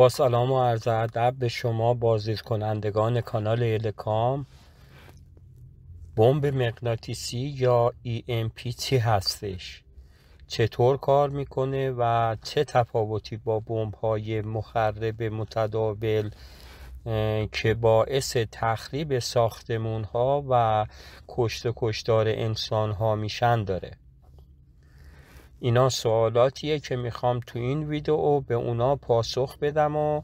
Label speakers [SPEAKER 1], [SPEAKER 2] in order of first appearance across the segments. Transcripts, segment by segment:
[SPEAKER 1] با سلام و عرض ادب به شما بازدید کنندگان کانال الکام. بمب مغناطیسی یا EMP چی هستش؟ چطور کار میکنه و چه تفاوتی با بمب‌های مخرب متداول که باعث تخریب ساختمان‌ها و کشت و کشتار انسان‌ها میشن داره؟ اینا سوالاتیه که میخوام تو این ویدیو به اونا پاسخ بدم و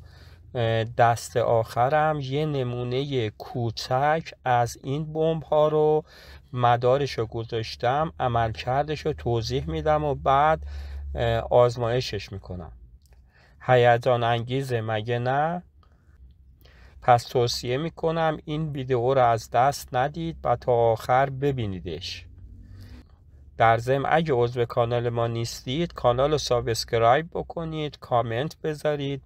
[SPEAKER 1] دست آخرم یه نمونه کوچک از این بمب ها رو مدارشو گذاشتم، عملکردشو توضیح میدم و بعد آزمایشش میکنم. هیجان انگیزه مگه نه؟ پس توصیه میکنم این ویدیو رو از دست ندید و تا آخر ببینیدش. در ضمن اگه عضو کانال ما نیستید کانال رو سابسکرایب بکنید، کامنت بذارید،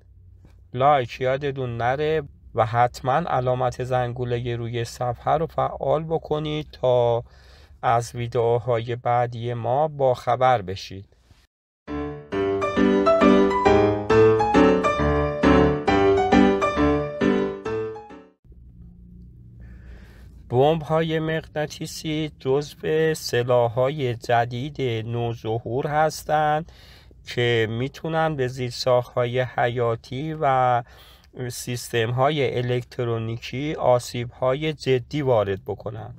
[SPEAKER 1] لایک یادتون نره و حتما علامت زنگوله روی صفحه رو فعال بکنید تا از ویدیوهای بعدی ما با خبر بشید. بمب‌های مغناطیسی جزو سلاح‌های جدید نوظهور هستند که میتونن به زیرساخت‌های حیاتی و سیستم‌های الکترونیکی آسیب‌های جدی وارد بکنن،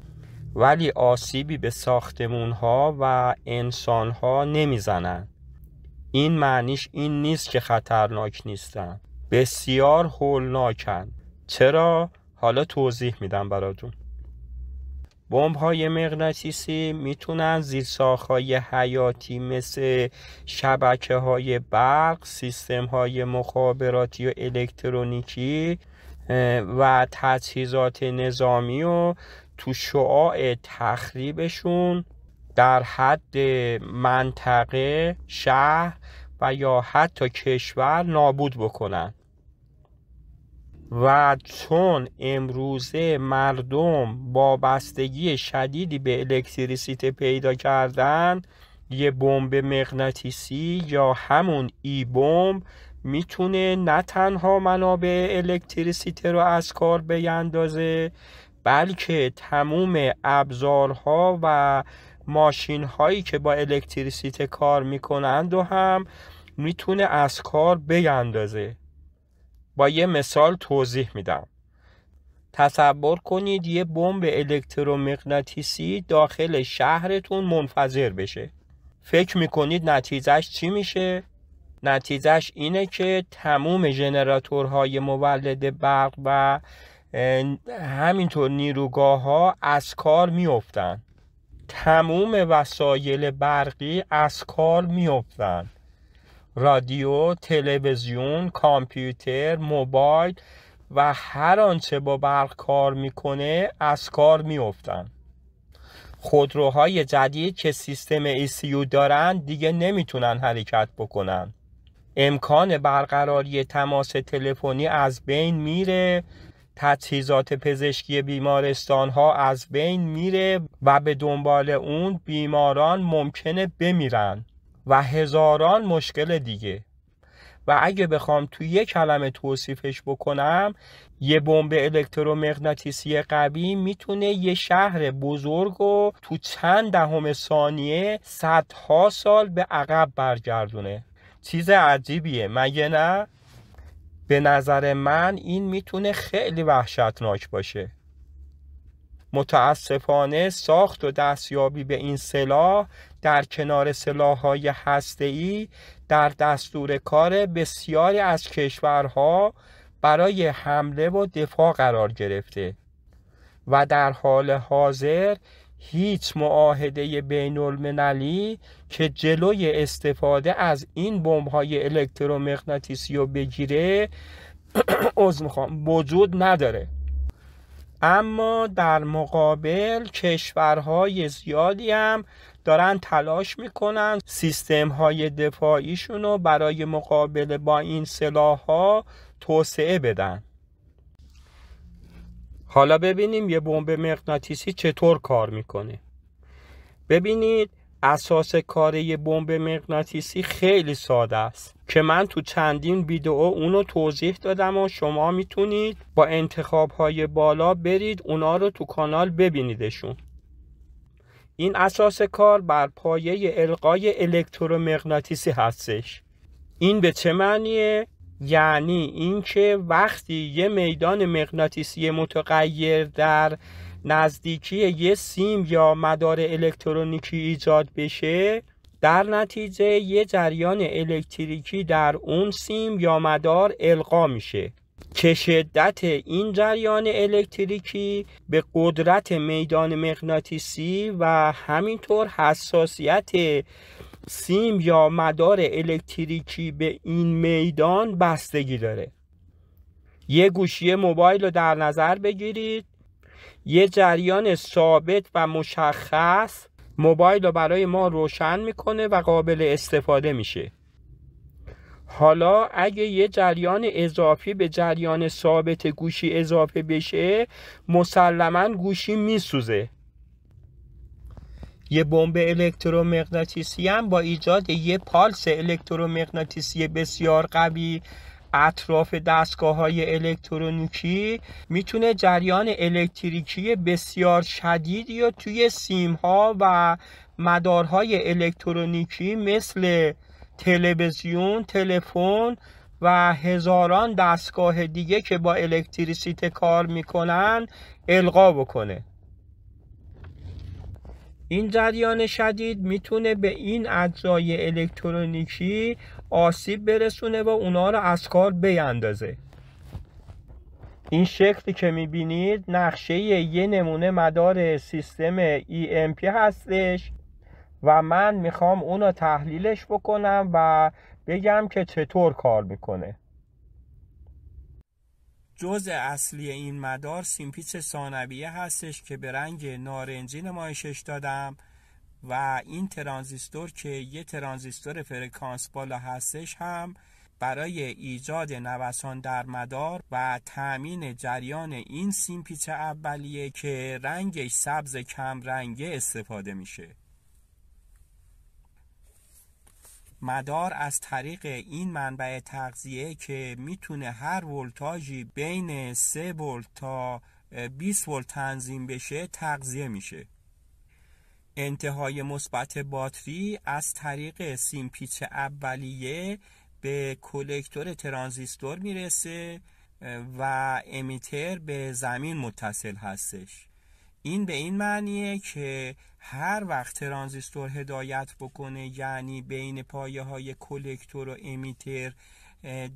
[SPEAKER 1] ولی آسیبی به ساختمان‌ها و انسان‌ها نمیزنن. این معنیش این نیست که خطرناک نیستن، بسیار هولناکن. چرا؟ حالا توضیح میدم براتون. بمب‌های مغناطیسی میتونن زیرساخت‌های حیاتی مثل شبکه‌های برق، سیستم‌های مخابراتی و الکترونیکی و تجهیزات نظامی و تو شعاع تخریبشون در حد منطقه، شهر و یا حتی کشور نابود بکنن. و چون امروزه مردم وابستگی شدیدی به الکتریسیته پیدا کردن، یه بمب مغناطیسی یا همون ای بمب میتونه نه تنها منابع الکتریسیته رو از کار بیندازه، بلکه تموم ابزارها و ماشین هایی که با الکتریسیته کار میکنند و هم میتونه از کار بیندازه. با یه مثال توضیح میدم. تصور کنید یه بمب الکترومغناطیسی داخل شهرتون منفجر بشه. فکر میکنید نتیجهش چی میشه؟ نتیجهش اینه که تموم ژنراتورهای مولد برق و همینطور نیروگاه ها از کار میافتن. تموم وسایل برقی از کار میافتن. رادیو، تلویزیون، کامپیوتر، موبایل و هر آنچه با برق کار میکنه از کار میافتن. خودروهای جدید که سیستم ECU دارن دیگه نمیتونن حرکت بکنن. امکان برقراری تماس تلفنی از بین میره، تجهیزات پزشکی بیمارستان ها از بین میره و به دنبال اون بیماران ممکنه بمیرن و هزاران مشکل دیگه. و اگه بخوام توی یک کلمه توصیفش بکنم، یه بمب الکترومغناطیسی قوی میتونه یه شهر بزرگ رو تو چند دهم ثانیه صدها سال به عقب برگردونه. چیز عجیبیه مگه نه؟ به نظر من این میتونه خیلی وحشتناک باشه. متاسفانه ساخت و دستیابی به این سلاح در کنار سلاح‌های هسته‌ای در دستور کار بسیاری از کشورها برای حمله و دفاع قرار گرفته و در حال حاضر هیچ معاهده بین‌المللی که جلوی استفاده از این بمب‌های الکترومغناطیسی رو بگیره وجود نداره. اما در مقابل کشورهای زیادی هم دارن تلاش میکنن سیستم‌های دفاعیشون رو برای مقابله با این سلاح‌ها توسعه بدن. حالا ببینیم یه بمب مغناطیسی چطور کار میکنه. ببینید اساس کار یه بمب مغناطیسی خیلی ساده است که من تو چندین ویدئو اونو توضیح دادم و شما میتونید با انتخاب‌های بالا برید اونا رو تو کانال ببینیدشون. این اساس کار بر پایه القای الکترومغناطیسی هستش. این به چه معنیه؟ یعنی اینکه وقتی یه میدان مغناطیسی متغیر در نزدیکی یه سیم یا مدار الکترونیکی ایجاد بشه، در نتیجه یه جریان الکتریکی در اون سیم یا مدار القا میشه که شدت این جریان الکتریکی به قدرت میدان مغناطیسی و همینطور حساسیت سیم یا مدار الکتریکی به این میدان بستگی داره. یه گوشی موبایل رو در نظر بگیرید. یه جریان ثابت و مشخص موبایل رو برای ما روشن میکنه و قابل استفاده میشه. حالا اگه یه جریان اضافی به جریان ثابت گوشی اضافه بشه، مسلماً گوشی میسوزه. یه بمب الکترومغناطیسی هم با ایجاد یه پالس الکترومغناطیسی بسیار قوی اطراف دستگاه‌های الکترونیکی میتونه جریان الکتریکی بسیار شدیدی رو توی سیم‌ها و مدارهای الکترونیکی مثل تلویزیون، تلفن و هزاران دستگاه دیگه که با الکتریسیته کار میکنن القا بکنه. این جریان شدید میتونه به این اجزای الکترونیکی آسیب برسونه و اونا رو از کار بیندازه. این شکلی که میبینید نقشه یه نمونه مدار سیستم EMP هستش و من میخوام اونو تحلیلش بکنم و بگم که چطور کار میکنه. جزء اصلی این مدار سیمپیچ ثانویه هستش که به رنگ نارنجی نمایشش دادم و این ترانزیستور که یه ترانزیستور فرکانس بالا هستش هم برای ایجاد نوسان در مدار و تأمین جریان این سیمپیچ اولیه که رنگش سبز کم رنگه استفاده میشه. مدار از طریق این منبع تغذیه که میتونه هر ولتاژی بین 3 ولت تا 20 ولت تنظیم بشه تغذیه میشه. انتهای مثبت باتری از طریق سیمپیچ اولیه به کلکتور ترانزیستور میرسه و امیتر به زمین متصل هستش. این به این معنیه که هر وقت ترانزیستور هدایت بکنه، یعنی بین پایه های کلکتور و امیتر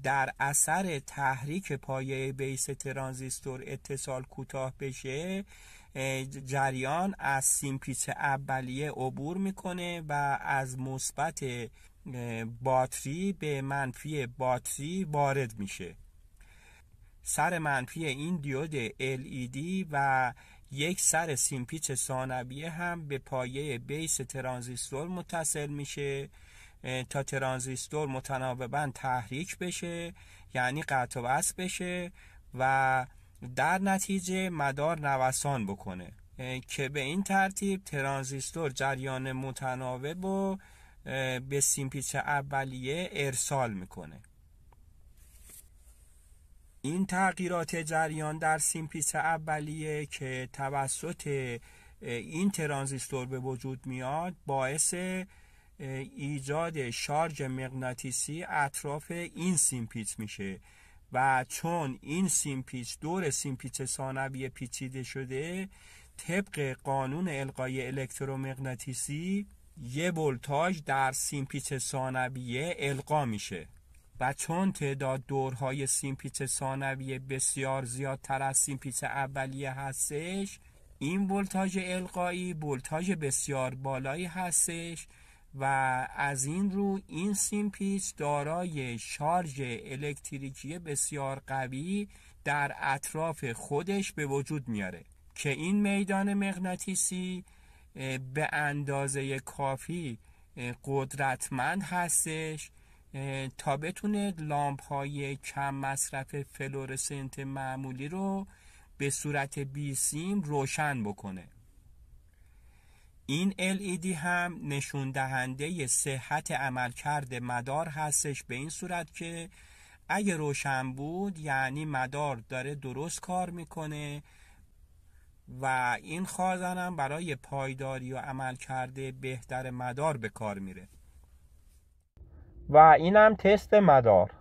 [SPEAKER 1] در اثر تحریک پایه بیس ترانزیستور اتصال کوتاه بشه، جریان از سیمپیچ اولیه عبور میکنه و از مثبت باتری به منفی باتری وارد میشه. سر منفی این دیود LED و یک سر سیمپیچ ثانویه هم به پایه بیس ترانزیستور متصل میشه تا ترانزیستور متناوباً تحریک بشه، یعنی قطع و وصل بشه و در نتیجه مدار نوسان بکنه که به این ترتیب ترانزیستور جریان متناوب رو به سیمپیچ اولیه ارسال میکنه. این تغییرات جریان در سیمپیچ اولیه که توسط این ترانزیستور به وجود میاد باعث ایجاد شارژ مغناطیسی اطراف این سیمپیچ میشه و چون این سیمپیچ دور سیمپیچ ثانویه پیچیده شده، طبق قانون القای الکترومغناطیسی یه ولتاژ در سیمپیچ ثانویه القا میشه و چون تعداد دورهای سیمپیچ ثانویه بسیار زیادتر از سیمپیچ اولیه هستش، این ولتاژ القایی ولتاژ بسیار بالایی هستش و از این رو این سیمپیچ دارای شارژ الکتریکی بسیار قوی در اطراف خودش به وجود میاره که این میدان مغناطیسی به اندازه کافی قدرتمند هستش تا بتونه لامپ های کم مصرف فلورسنت معمولی رو به صورت بی سیم روشن بکنه. این LED هم نشون دهنده صحت عملکرد مدار هستش، به این صورت که اگه روشن بود یعنی مدار داره درست کار میکنه و این خازن هم برای پایداری و عملکرد بهتر مدار به کار میره. و اینم تست مدار.